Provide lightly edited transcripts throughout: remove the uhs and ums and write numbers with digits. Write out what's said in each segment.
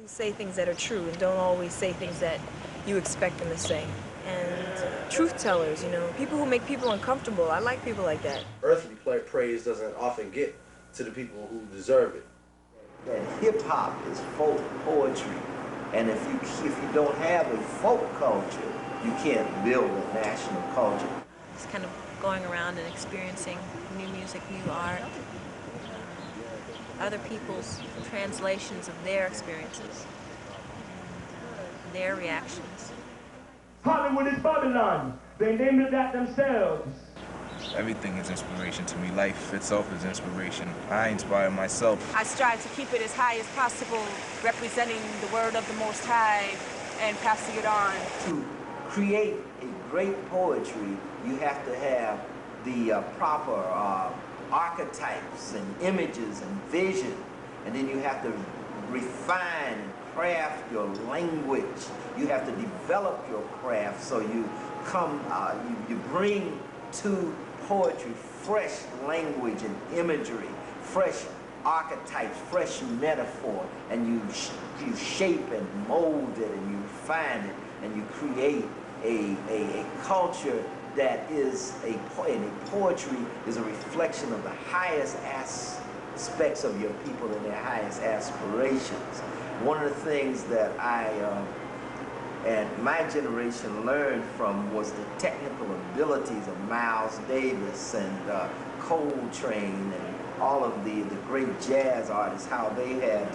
Say things that are true and don't always say things that you expect them to say. And truth tellers, you know, people who make people uncomfortable. I like people like that. Earthly praise doesn't often get to the people who deserve it. That hip-hop is folk poetry, and if you don't have a folk culture, you can't build a national culture. It's kind of going around and experiencing new music, new art, other people's translations of their experiences, their reactions. Hollywood is Babylon. They named it that themselves. Everything is inspiration to me. Life itself is inspiration. I inspire myself. I strive to keep it as high as possible, representing the word of the Most High and passing it on. To create a great poetry, you have to have the proper archetypes and images and vision, and then you have to refine and craft your language. You have to develop your craft so you come, you bring to poetry fresh language and imagery, fresh archetypes, fresh metaphor, and you shape and mold it and you refine it and you create a culture that is poetry is a reflection of the highest aspects of your people and their highest aspirations. One of the things that I and my generation learned from was the technical abilities of Miles Davis and Coltrane and all of the great jazz artists, how they had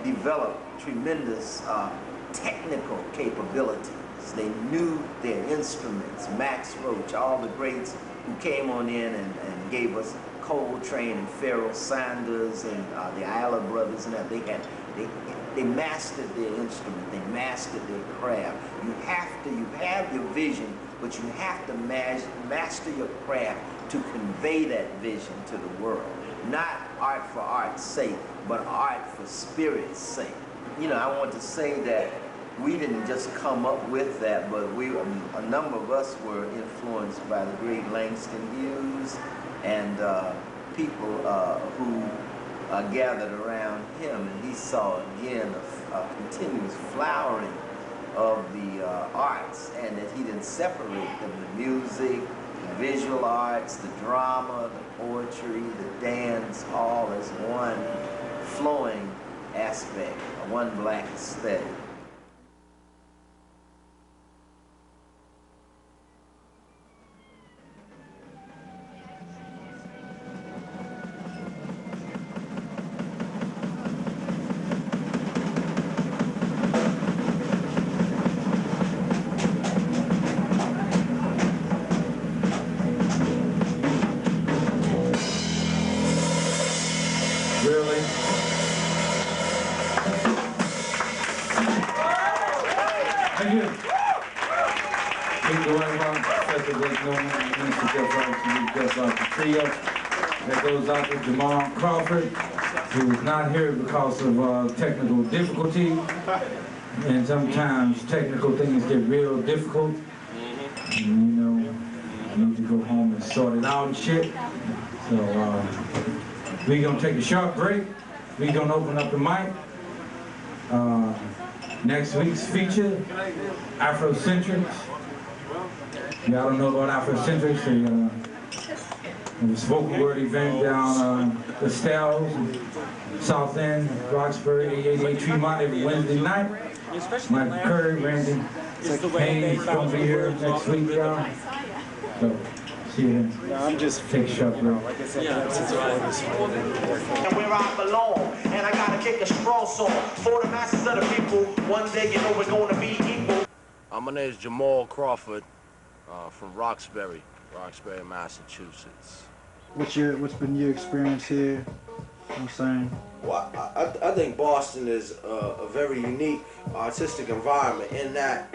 developed tremendous technical capabilities. They knew their instruments, Max Roach, all the greats who came on in and gave us Coltrane and Pharoah Sanders and the Ayala brothers, and that they mastered their instrument, they mastered their craft. You have your vision, but you have to master your craft to convey that vision to the world. Not art for art's sake, but art for spirit's sake. You know, I want to say that we didn't just come up with that, but a number of us were influenced by the great Langston Hughes and people who gathered around him, and he saw again a continuous flowering of the arts, and that he didn't separate them, the music, the visual arts, the drama, the poetry, the dance, all as one flowing aspect, one black aesthetic. That goes out to Jamarhl Crawford, who is not here because of technical difficulty. And sometimes technical things get real difficult. And, you know, you need to go home and sort it out and shit. So we're gonna take a short break. We're gonna open up the mic. Next week's feature, Afrocentrics. Y'all don't know about Afrocentrics. The spoken word event down the Stells, South End, Roxbury, 88 Tremont every Wednesday night. Michael Curry, Randy Hayes gonna be here next week, y'all. So, see you then. No, I'm just take a shot, bro. Like I said, and where I belong, and I gotta kick a strong song for the masses of the people. One day, you know, we're gonna be equal. My name is Jamarhl Crawford from Roxbury, Massachusetts. What's been your experience here? You know what I'm saying? Well, I think Boston is a very unique artistic environment in that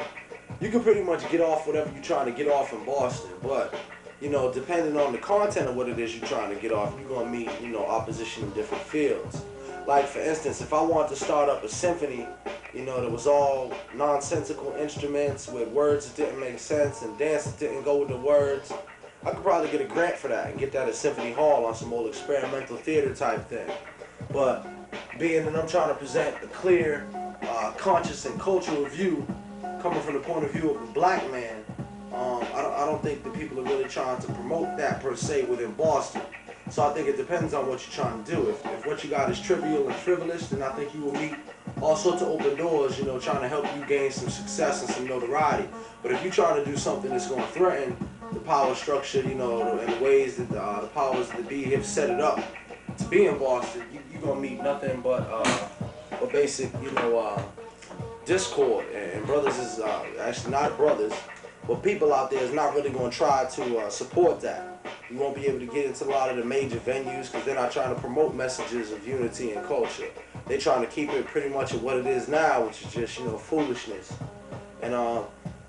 you can pretty much get off whatever you're trying to get off in Boston, but you know, depending on the content of what it is you're trying to get off, you're gonna meet, you know, opposition in different fields. Like for instance, if I wanted to start up a symphony, you know, that was all nonsensical instruments with words that didn't make sense and dance that didn't go with the words, I could probably get a grant for that and get that at Symphony Hall on some old experimental theater type thing. But being that I'm trying to present a clear conscious and cultural view, coming from the point of view of a black man, I don't think the people are really trying to promote that per se within Boston. So I think it depends on what you're trying to do. If what you got is trivial and frivolous, then I think you will meet all sorts of open doors, you know, trying to help you gain some success and some notoriety. But if you're trying to do something that's going to threaten the power structure, you know, and the ways that the powers that be have set it up to be in Boston, you're going to meet nothing but basic, you know, discord. And brothers is actually not brothers, but people out there is not really going to try to support that. You won't be able to get into a lot of the major venues because they're not trying to promote messages of unity and culture. They're trying to keep it pretty much at what it is now, which is just, you know, foolishness. And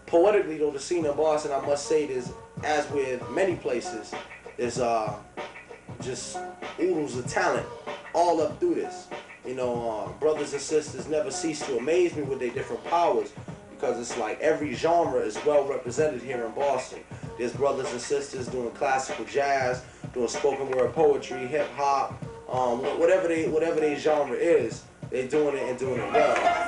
poetically, though, the scene in Boston, I must say, is, as with many places, there's just oodles of talent all up through this. You know, brothers and sisters never cease to amaze me with their different powers, because it's like every genre is well represented here in Boston. There's brothers and sisters doing classical jazz, doing spoken word poetry, hip hop, whatever they genre is, they're doing it and doing it well.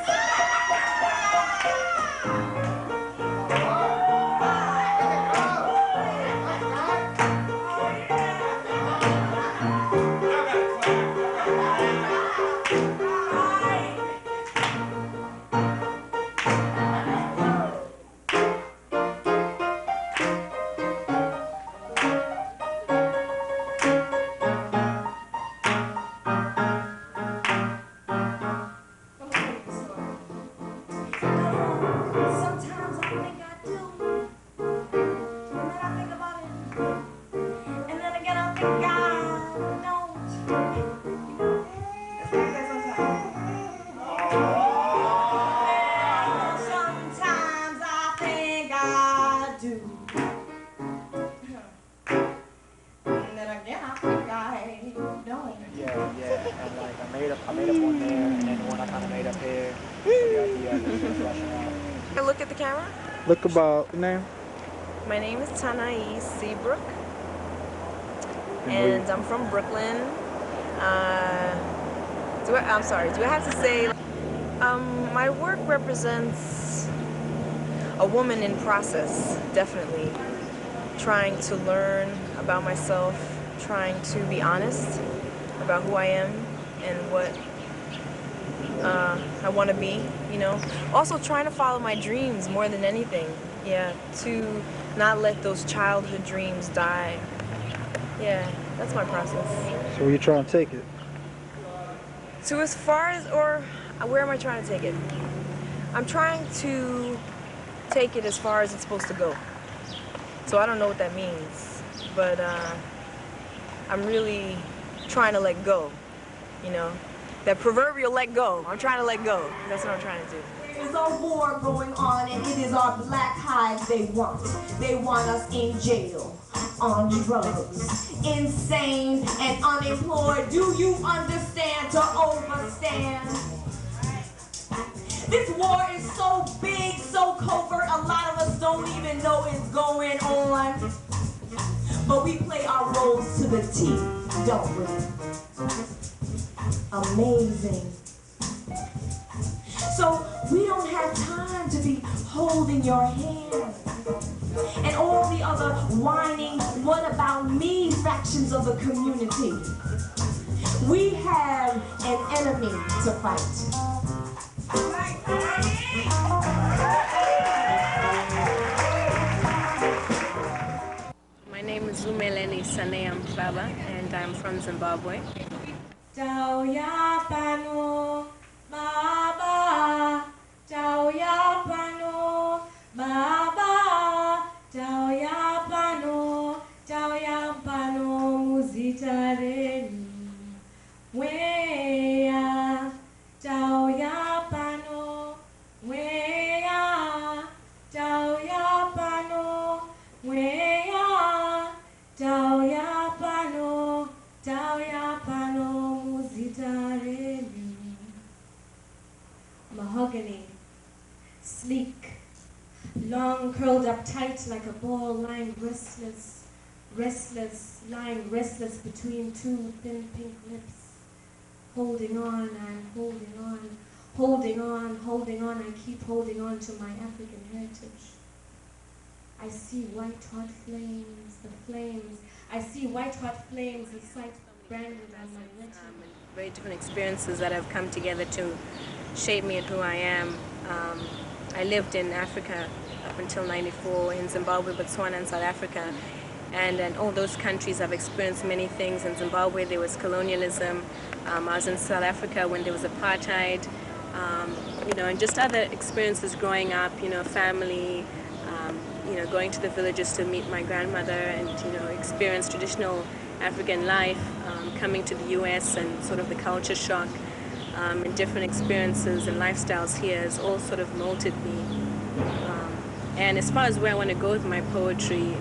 Look about name. My name is Tanayi Seabrook, and I'm from Brooklyn. I'm sorry, do I have to say, my work represents a woman in process, definitely. Trying to learn about myself, trying to be honest about who I am and what I want to be, you know. Also trying to follow my dreams more than anything. Yeah, to not let those childhood dreams die. Yeah, that's my process. So where you trying to take it? To as far as, or where am I trying to take it? I'm trying to take it as far as it's supposed to go. So I don't know what that means, but I'm really trying to let go, you know. That proverbial let go. I'm trying to let go. That's what I'm trying to do. There's a war going on, and it is our black hives they want. They want us in jail, on drugs, insane and unemployed. Do you understand? To overstand. This war is so big, so covert, a lot of us don't even know it's going on. But we play our roles to the T, don't we? Amazing. So we don't have time to be holding your hand. And all the other whining, what about me factions of the community. We have an enemy to fight. My name is U-Meleni Mhlaba, and I'm from Zimbabwe. Tauya pano, Baba, Tauya pano, Baba, Tauya pano, muzitareni, Ngwenya, Tauya pano, Ngwenya, Tauya pano, Ngwenya, Tauya pano, muzitareni. Mahogany, sleek, long curled up tight like a ball, lying restless, lying restless between two thin pink lips. Holding on, I'm holding on, holding on, I keep holding on to my African heritage. I see white hot flames, the flames. I see white hot flames, the sight branded on my retina. Very different experiences that have come together to shape me and who I am. I lived in Africa up until '94, in Zimbabwe, Botswana, and South Africa. And in all those countries, I've experienced many things. In Zimbabwe, there was colonialism. I was in South Africa when there was apartheid. You know, and just other experiences growing up, you know, family, you know, going to the villages to meet my grandmother and, you know, experience traditional African life, coming to the US and sort of the culture shock and different experiences and lifestyles here has all sort of molded me. And as far as where I want to go with my poetry,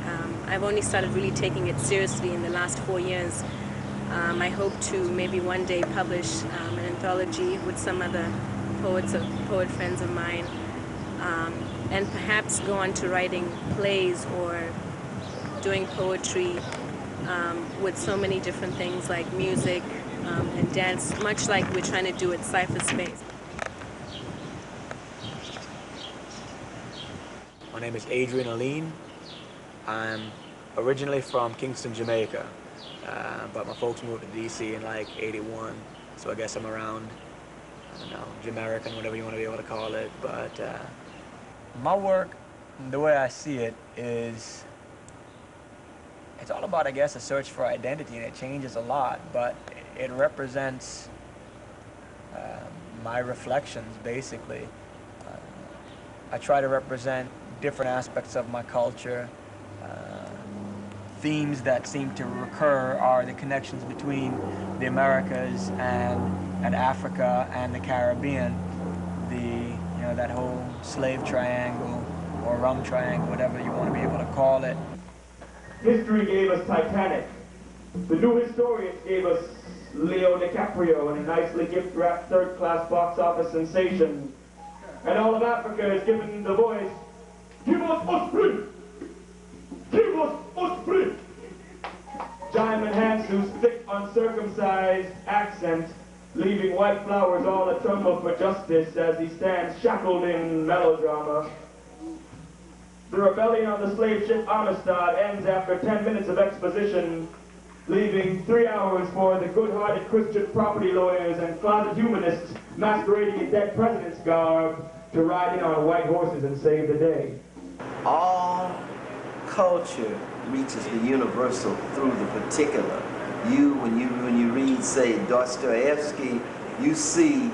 I've only started really taking it seriously in the last 4 years. I hope to maybe one day publish an anthology with some other poets or poet friends of mine, and perhaps go on to writing plays or doing poetry with so many different things like music and dance, much like we're trying to do at CipherSpace. My name is Adrian, Alleyne. I'm originally from Kingston, Jamaica, but my folks moved to DC in like '81, so I guess I'm around, I don't know, Jamaican, whatever you want to be able to call it. But my work, the way I see it, is it's all about, I guess, a search for identity, and it changes a lot, but it represents my reflections, basically. I try to represent different aspects of my culture. Themes that seem to recur are the connections between the Americas and Africa and the Caribbean. You know, that whole slave triangle or rum triangle, whatever you want to be able to call it. History gave us Titanic. The new historians gave us Leo DiCaprio and a nicely gift-wrapped third-class box office sensation. And all of Africa is given the voice, "Give us Osprey! Give us Osprey!" Diamond Hansu's thick, uncircumcised accent, leaving white flowers all a tremble for justice as he stands shackled in melodrama. The rebellion on the slave ship Amistad ends after 10 minutes of exposition, leaving 3 hours for the good-hearted Christian property lawyers and closet humanists masquerading in dead president's garb to ride in on white horses and save the day. All culture reaches the universal through the particular. When you read, say, Dostoevsky, you see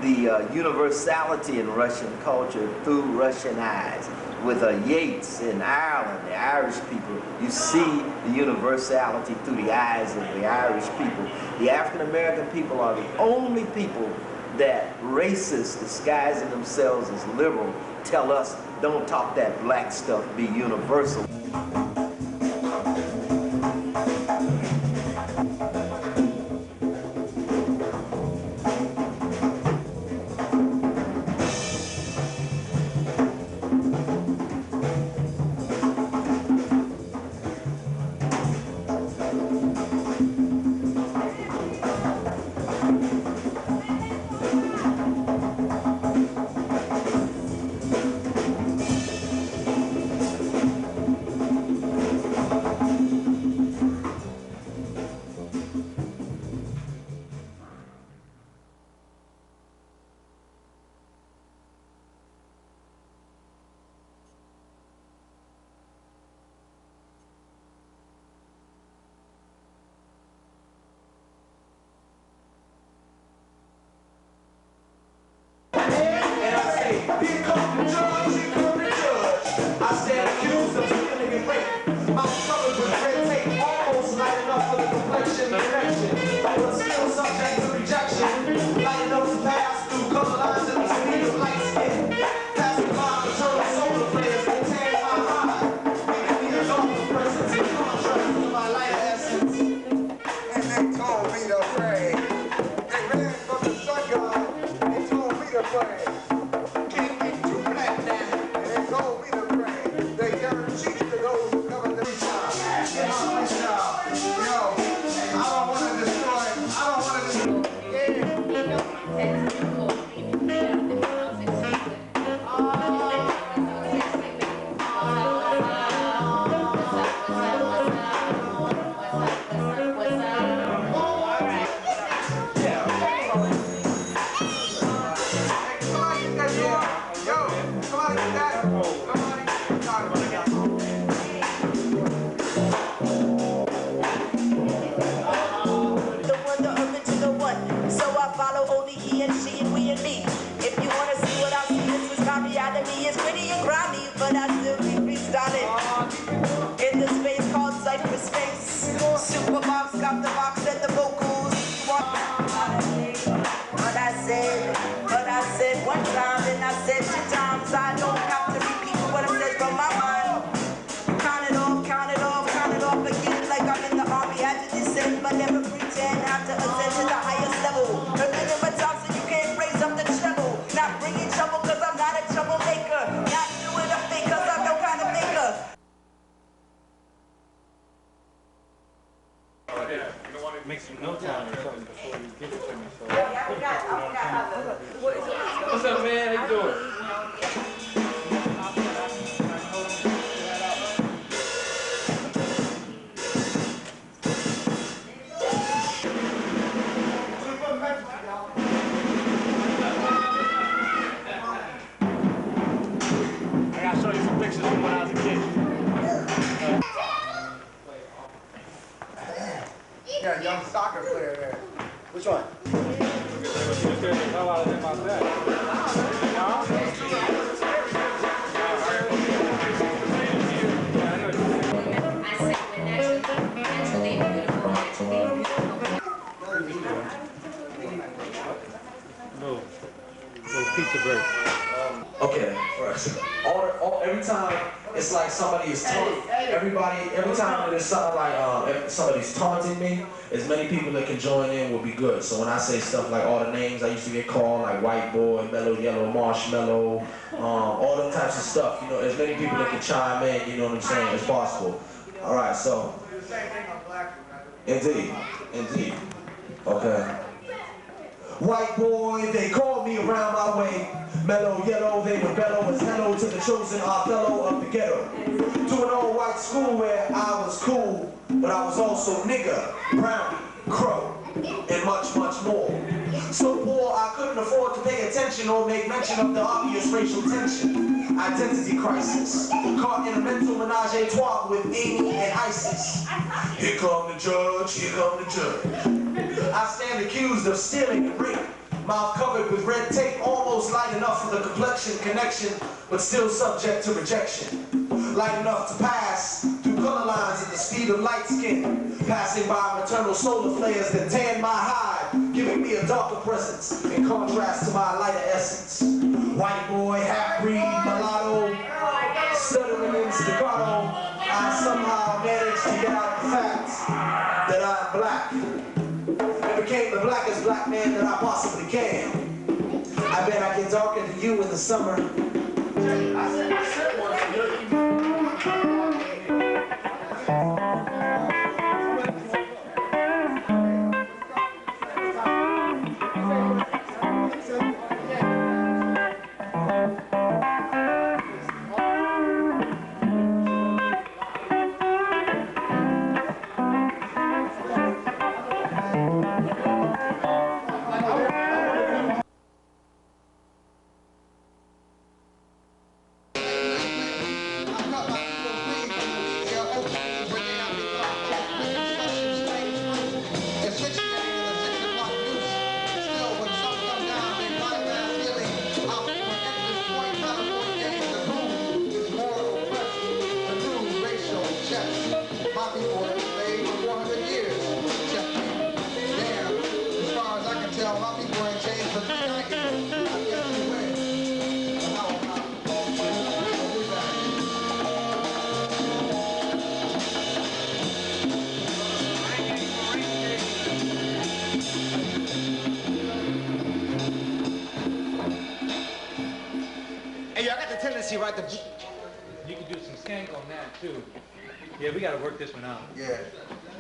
the universality in Russian culture through Russian eyes. With Yeats in Ireland, the Irish people, you see the universality through the eyes of the Irish people. The African American people are the only people that racists disguising themselves as liberal tell us, don't talk that black stuff, be universal. So I follow only he and she and we and me. If you wanna see what I see, this is my reality. It's pretty and grimy, but I still be freestyling. In the space called CipherSpace. Superbox got the box and the vocals. But I said one time, and I said 2 times. I don't have to repeat what I said from my mind. Count it off, count it off, count it off again, like I'm in the army. Had to descend, but never pretend. Have to ascend to the highest level. Remember time so you can't raise up the treble. Not bringing trouble cause I'm not a troublemaker. Not doing a thing cause I'm no kind of maker. You don't want to make some notes on or something before you give it to me. So. Yeah, I got What's up, man? How you doing? I gotta show you some pictures from when I was a kid. Yeah, a young soccer player there. Which one? Little pizza break. Okay, first. Every time it's like somebody is taunting, every time there's something like if somebody's taunting me, as many people that can join in will be good. So when I say stuff like all the names I used to get called, like white boy, mellow yellow, marshmallow, all them types of stuff, you know, as many people that can chime in, you know what I'm saying, as possible. All right, so. Indeed, indeed. Okay. White boy, they call me around my way. Mellow yellow, they would bellow as hello to the chosen Othello of the ghetto. To an old white school where I was cool, but I was also nigger, brownie, crow, and much, much more. So poor I couldn't afford to pay attention or make mention of the obvious racial tension. Identity crisis, caught in a mental menage a trois with Amy and ISIS. Here come the judge, here come the judge. I stand accused of stealing and rape. Mouth covered with red tape, almost light enough for the complexion connection, but still subject to rejection. Light enough to pass through color lines at the speed of light skin, passing by maternal solar flares that tan my hide, giving me a darker presence in contrast to my lighter essence. White boy, half-breed, mulatto, stuttering in staccato, I somehow managed to get out the fact that I'm black. Became the blackest black man that I possibly can. I bet I get darker than you in the summer. I said one for you. Right, you can do some skank on that too. Yeah, we gotta work this one out. Yeah.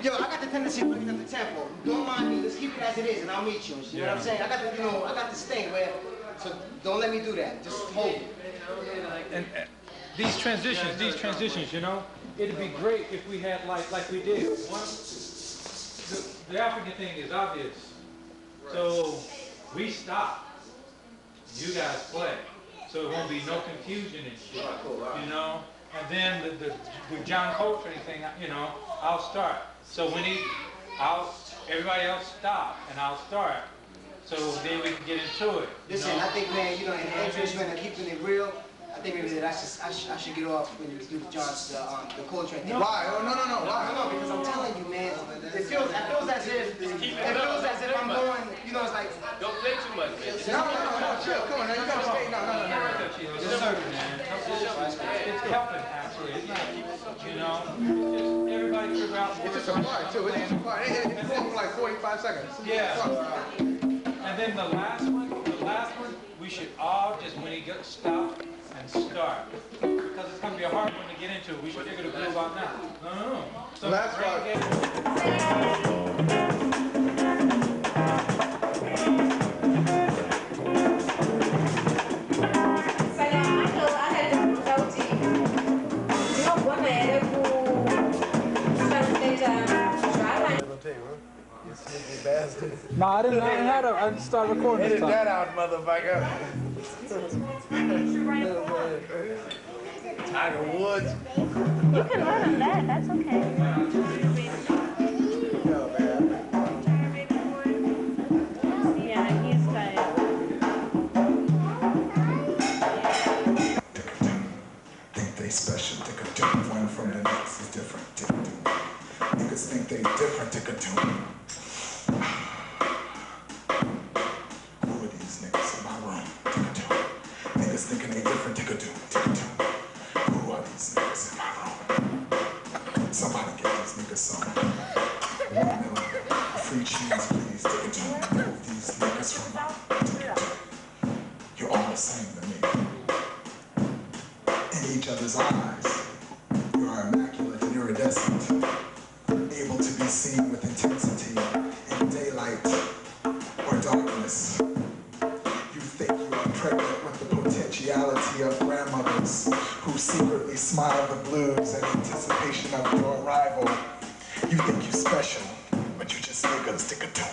Yo, I got the tendency to bring up the tempo. Don't mind me. Let's keep it as it is, and I'll meet you. You know what I'm saying? I got the, I got this thing where, so don't let me do that. Just hold it. And these transitions, you know, it'd be great if we had like we did. The African thing is obvious, so we stop. You guys play. so it won't be no confusion and shit, you know? And then the John Coltrane thing, you know, I'll start. So when everybody else stop, and I'll start. So then we can get into it. Listen, I think, man, you know, in the interest, man, of keeping it real, I think maybe that I should get off when you do the Coltrane thing. Why? Oh, no, why? No, because I'm telling you, man, it feels as if I'm going, you know, it's like... Don't play too much, man. No, chill. Come on, now, you gotta stay. No. It's serving, man. It's helping, actually. It's not, you know, just everybody figure out... It's just a part, too. It's just a part. It's going for like 45 seconds. Yeah. And then the last one, we should all just, when he gets stopped, and start. Because it's going to be a hard one to get into. We should figure the groove out now. No. So last part. No, I didn't have to. I just started recording this time. Edit that out, motherfucker. Tiger Woods. You can learn on that. That's okay. Yeah, he's tired. Think they special, take a tune. One from the next is different, take a tune. Niggas think they different, take a tune. Who are these niggas in my room? Take a tune. Niggas thinking they different, take a tune, take a tune. Who are these niggas in my room? Somebody get these niggas some. 1 million, a free cheese, please, take a tune. Move these niggas from my take a tune. You're all the same to me. In each other's eyes, you are immaculate and iridescent, able to be seen with intensity in daylight or darkness. You think you are pregnant with the potentiality of grandmothers who secretly smile the blues in anticipation of your arrival. You think you special, but you just niggas stick a tune.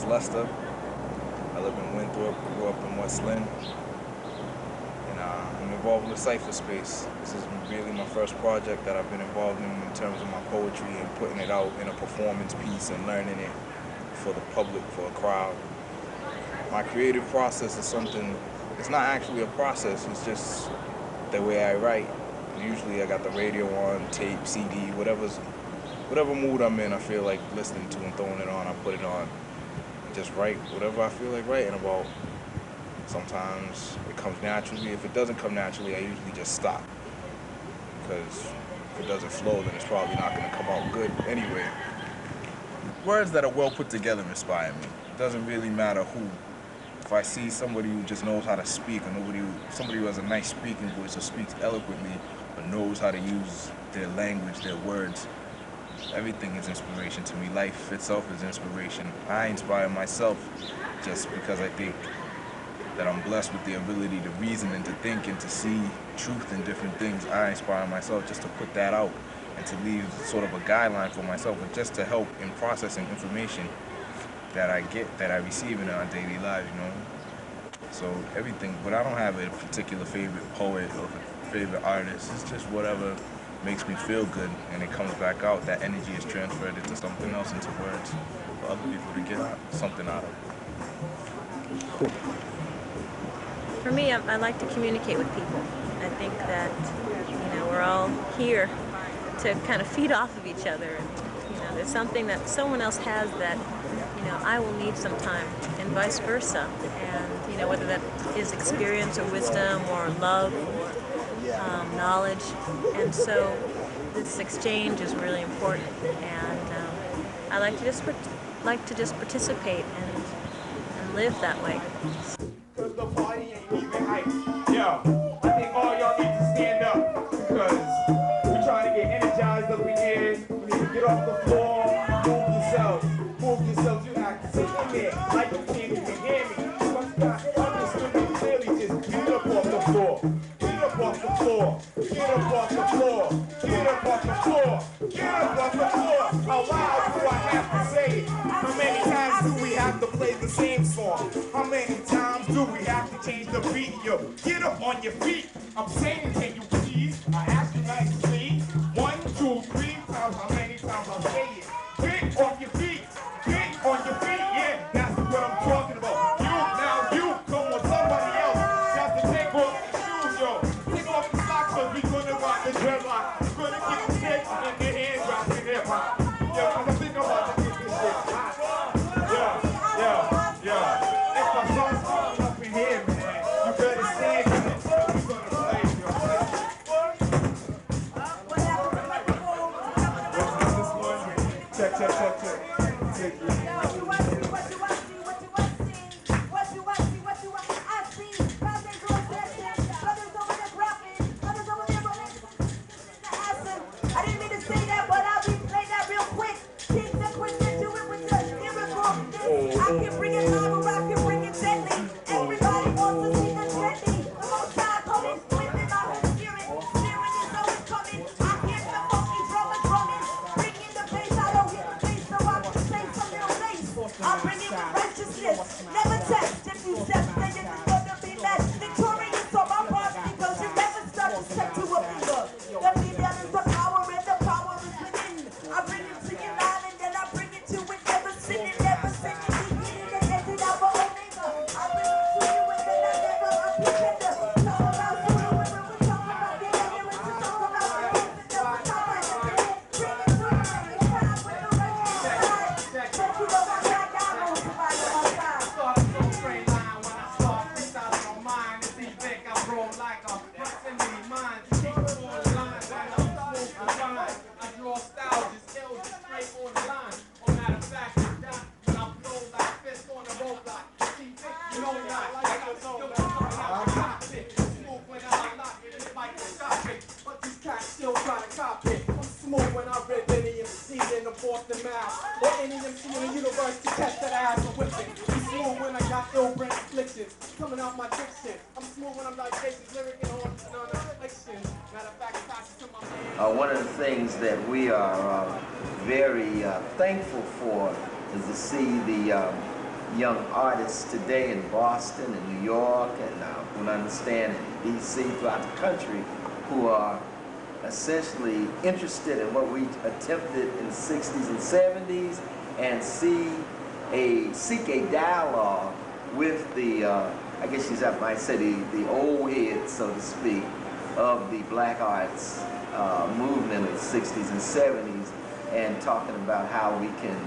Lester. I live in Winthrop, grew up in West Lynn, and I'm involved with CipherSpace. This is really my first project that I've been involved in terms of my poetry and putting it out in a performance piece and learning it for the public, for a crowd. My creative process is something, it's not actually a process, it's just the way I write. Usually I got the radio on, tape, CD, whatever mood I'm in, I feel like listening to and throwing it on, I put it on. Just write whatever I feel like writing about. Sometimes it comes naturally. If it doesn't come naturally, I usually just stop. Because if it doesn't flow, then it's probably not going to come out good anyway. Words that are well put together inspire me. It doesn't really matter who. If I see somebody who just knows how to speak, or somebody who has a nice speaking voice or speaks eloquently, or knows how to use their language, their words, everything is inspiration to me. Life itself is inspiration. I inspire myself just because I think that I'm blessed with the ability to reason and to think and to see truth in different things. I inspire myself just to put that out and to leave sort of a guideline for myself, but just to help in processing information that I get, that I receive in our daily lives, you know. So everything, but I don't have a particular favorite poet or favorite artist. It's just whatever makes me feel good, and it comes back out. That energy is transferred into something else, into words, for other people to get something out of it. Cool. For me, I like to communicate with people. I think that, you know, we're all here to kind of feed off of each other. And, you know, there's something that someone else has that, you know, I will need sometime, and vice versa. And, you know, whether that is experience or wisdom or love or knowledge, and so this exchange is really important, and I like to just put like to just participate and live that way. Cause the party ain't even hype. Yo, I think all y'all need to stand up because we're trying to get energized up in here. You need to get off the floor, move yourselves. Move yourselves, you have to sit in there like you can't even hear me. Once I understood you clearly, just get up off the floor. Get up off the floor. Get up off the floor. Get up off the floor. Get up off the floor. How loud do I have to say it? How many times do we have to play the same song? How many times do we have to change the beat? Yo, get up on your feet. I'm saying, can you please? I ask you nicely. 1, 2, 3 times. How many times I'll say it? Get on your feet. Get on your feet. Yeah, that's what I'm talking about. You, come on, somebody else. You have to take off the shoes, yo. Take off the socks, cause we gonna rock the dreadlock. We're gonna get the sticks and the hand drops in hip hop. Yo, cause I think I'm about to get this shit hot. Yeah. If my song's coming up in here, man, you better stand in it. We're gonna play, yo. What's this one? Check. One of the things that we are very thankful for is to see the young artists today in Boston and New York and we understand in D.C. throughout the country who are essentially interested in what we attempted in the 60s and 70s and seek a dialogue with the, I guess you might say the old heads, so to speak, of the black arts movement of the 60s and 70s and talking about how we can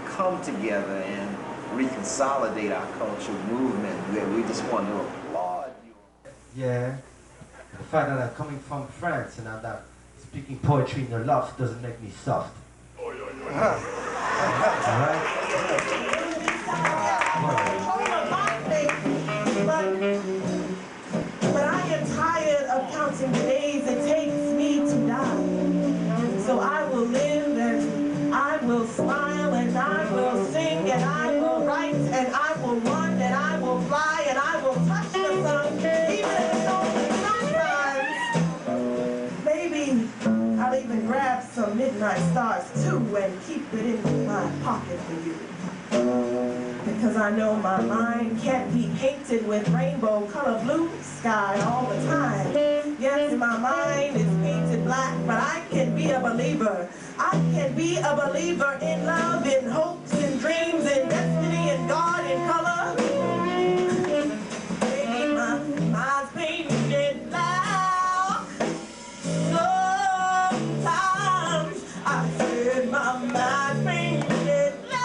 come together and reconsolidate our cultural movement. We just want to applaud you. Yeah, the fact that I'm coming from France and I'm not speaking poetry in the loft doesn't make me soft. Alright? But I am tired of counting the days it takes me to die. So I will live and I will smile and I will sing and I will write and I will run and I will fly and I will touch the sun, even though sometimes maybe I'll even grab some midnight stars too and keep it in my pocket for you. Because I know my mind can't be painted with rainbow color blue sky all the time. Yes, my mind is painted black, but I can be a believer. I can be a believer in love, in hopes, in dreams, in destiny, in God, in color. Baby, my mind's painted black. Sometimes I said my mind's painted black.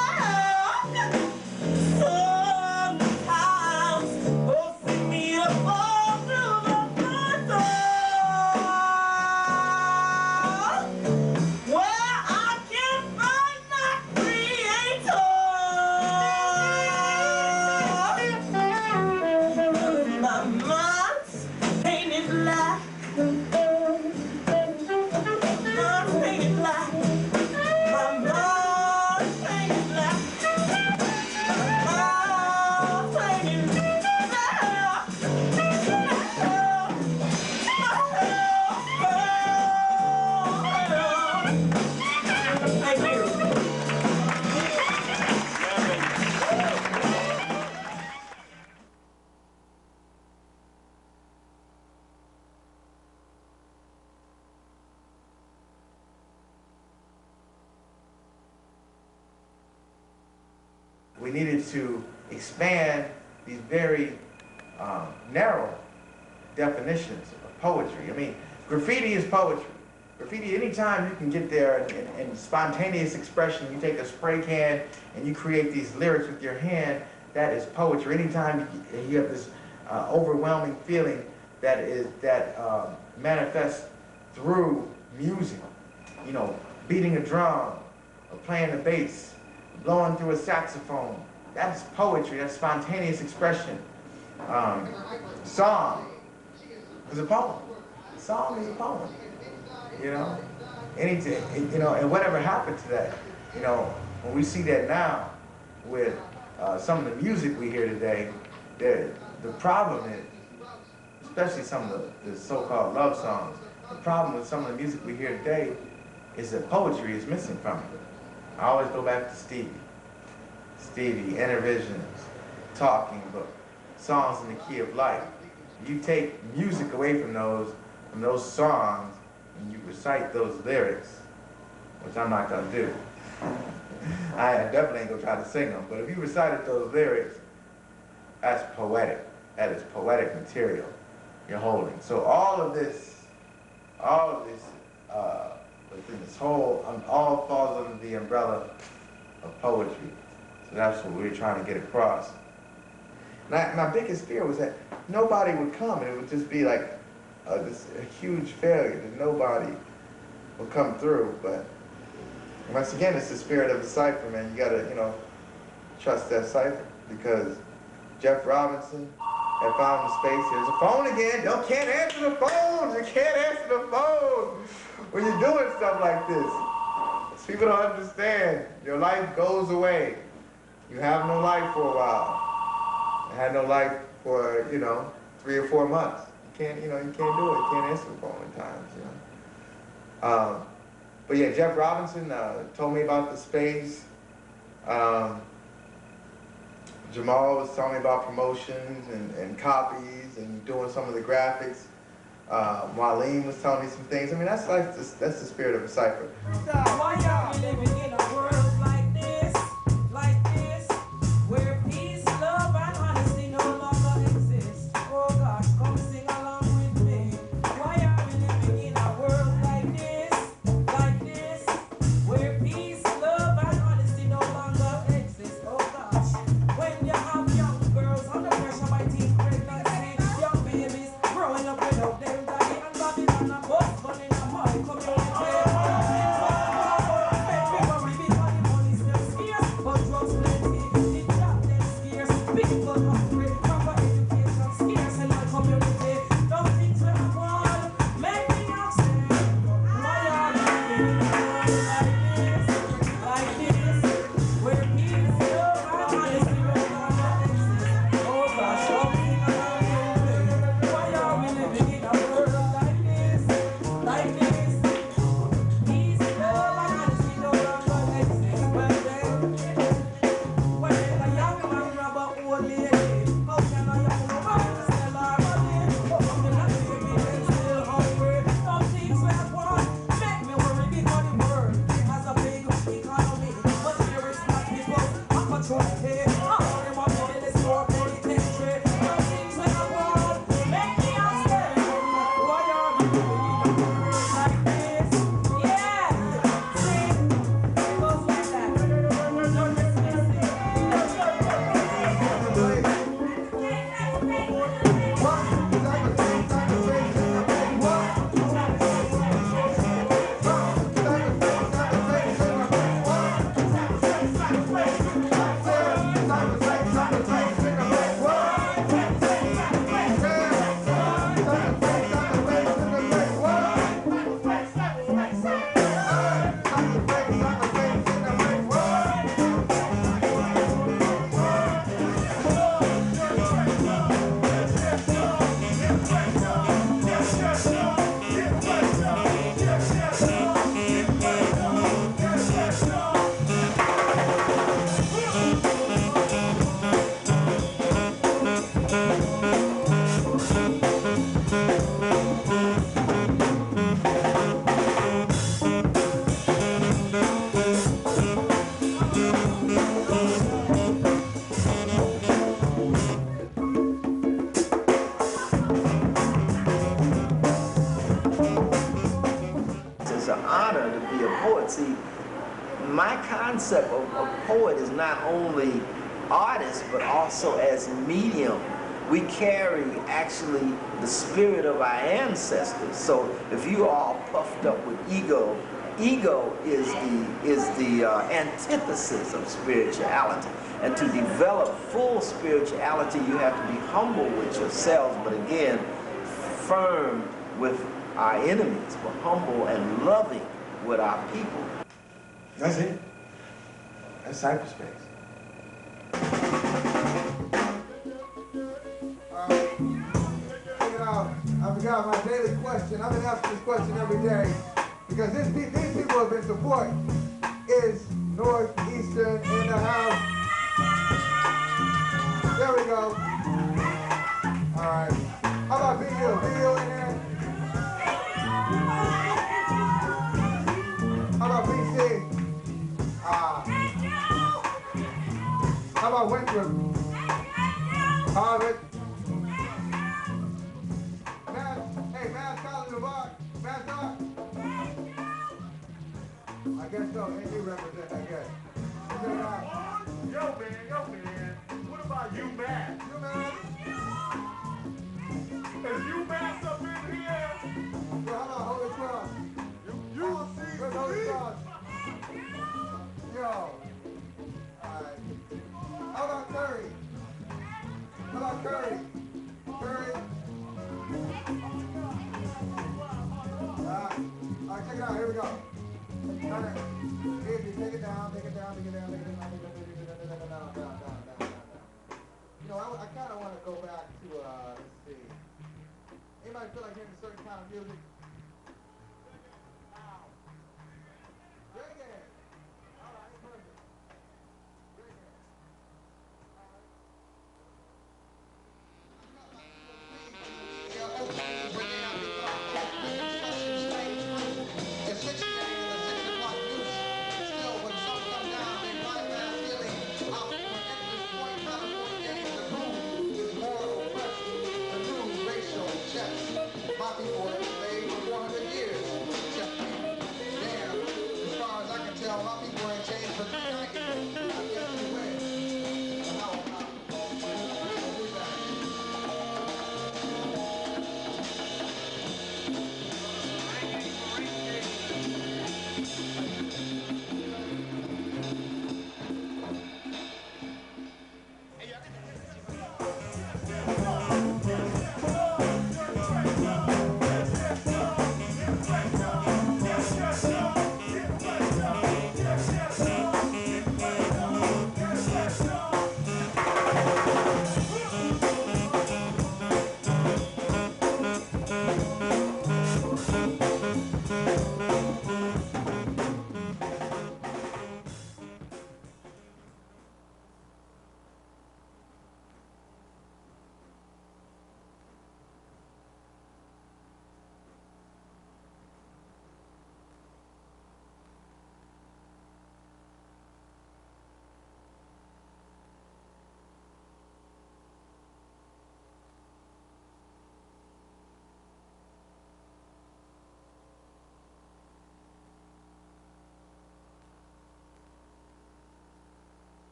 needed to expand these very narrow definitions of poetry. I mean, graffiti is poetry. Graffiti, anytime you can get there and spontaneous expression, you take a spray can and you create these lyrics with your hand, that is poetry. Anytime you have this overwhelming feeling that manifests through music, you know, beating a drum, or playing the bass, blowing through a saxophone, that's poetry, that's spontaneous expression. Song is a poem. Song is a poem. You know, anything, you know, and whatever happened to that, you know, when we see that now with some of the music we hear today, the problem is, especially some of the so-called love songs, the problem with some of the music we hear today is that poetry is missing from it. I always go back to Stevie, Intervisions, Talking Book, Songs in the Key of Life. You take music away from those songs, and you recite those lyrics, which I'm not gonna do. I definitely ain't gonna try to sing them, but if you recited those lyrics, that's poetic. That is poetic material you're holding. So all of this, within this whole, all falls under the umbrella of poetry. So that's what we're trying to get across. My biggest fear was that nobody would come, and it would just be like a huge failure, that nobody will come through. But once again, it's the spirit of the cipher, man. You gotta, you know, trust that cipher, because Jeff Robinson had found the space. There's a phone again. You can't answer the phones. You can't answer the phone when you're doing stuff like this. People don't understand. Your life goes away. You have no life for a while. I had no life for, you know, 3 or 4 months. You can't do it. You can't answer the phone at times, you know. But yeah, Jeff Robinson told me about the space. Jamarhl was telling me about promotions and copies and doing some of the graphics. Mwalim was telling me some things. I mean, that's the spirit of a cipher. Why are we living in a world like this, where peace, love, and honesty no longer exist? Oh gosh, come sing along with me. Why are we living in a world like this, where peace, love, and honesty no longer exist? Oh gosh, when you have young girls under pressure by teen pregnancy, young babies growing up without them daddy, and Babylon and both fun in a my community. see, my concept of poet is not only artist, but also as medium. We carry actually the spirit of our ancestors. So if you are all puffed up with ego, ego is the antithesis of spirituality. And to develop full spirituality, you have to be humble with yourselves, but again, firm with our enemies, but humble and loving with our people. That's it. That's CipherSpace. Check it out. I forgot my daily question. I've been asking this question every day because these people have been supporting. Is Northeastern in the house? There we go. All right. How about video? Video in there? How about BC? How about Winthrop? Harvard? Hey, Mass College of Art? Mass Art? I guess so. And you represent, I guess. Yo, man. What about UMass? UMass? Is UMass up in here? Yo, how about Holy Cross? Where's Holy Cross? Yo. Alright. How about Curry? How about Curry? Curry? Alright, check it out. Here we go. Easy. Take it down. You know, I kind of want to go back to, let's see. Anybody feel like hearing a certain kind of music?